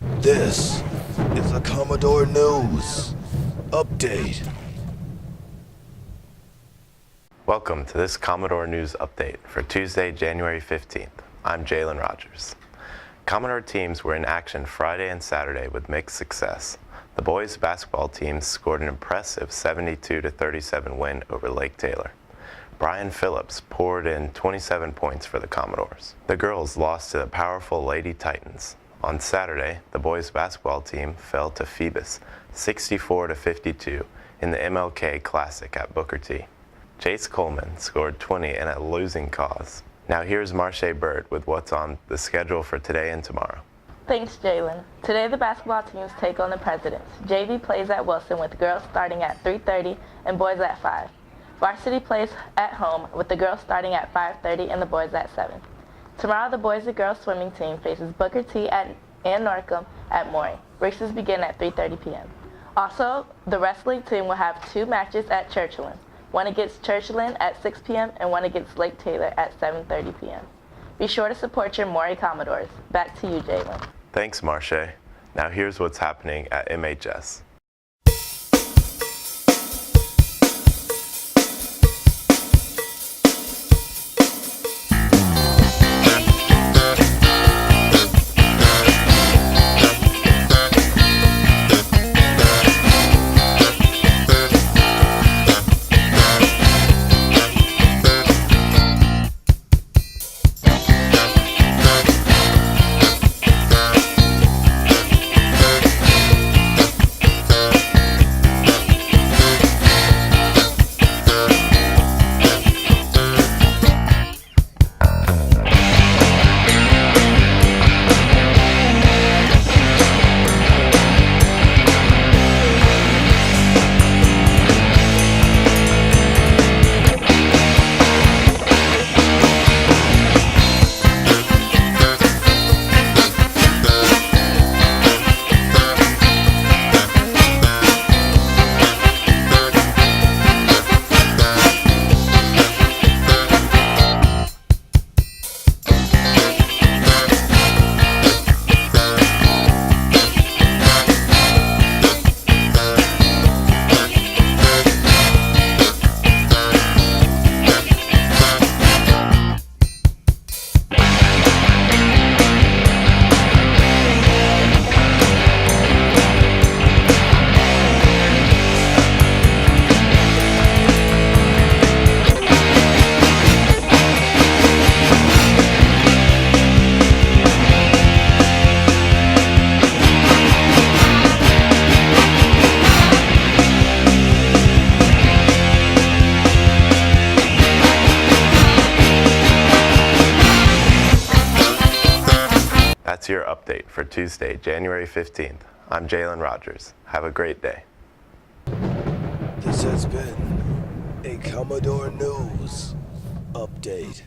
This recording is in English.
This is the Commodore News Update. Welcome to this Commodore News Update for Tuesday, January 15th. I'm Jalen Rogers. Commodore teams were in action Friday and Saturday with mixed success. The boys basketball team scored an impressive 72-37 win over Lake Taylor. Brian Phillips poured in 27 points for the Commodores. The girls lost to the powerful Lady Titans. On Saturday, the boys basketball team fell to Phoebus 64-52 in the MLK Classic at Booker T. Chase Coleman scored 20 in a losing cause. Now here's Marche Bird with what's on the schedule for today and tomorrow. Thanks, Jalen. Today the basketball teams take on the Presidents. JV plays at Wilson with girls starting at 3:30 and boys at 5. Varsity plays at home with the girls starting at 5:30 and the boys at 7. Tomorrow the boys and girls swimming team faces Booker T and Norcom at Maury. Races begin at 3:30 p.m. Also, the wrestling team will have 2 matches at Churchland. One against Churchland at 6 p.m. and one against Lake Taylor at 7:30 p.m. Be sure to support your Maury Commodores. Back to you, Jalen. Thanks, Marche. Now here's what's happening at MHS. That's your update for Tuesday, January 15th. I'm Jalen Rogers. Have a great day. This has been a Commodore News Update.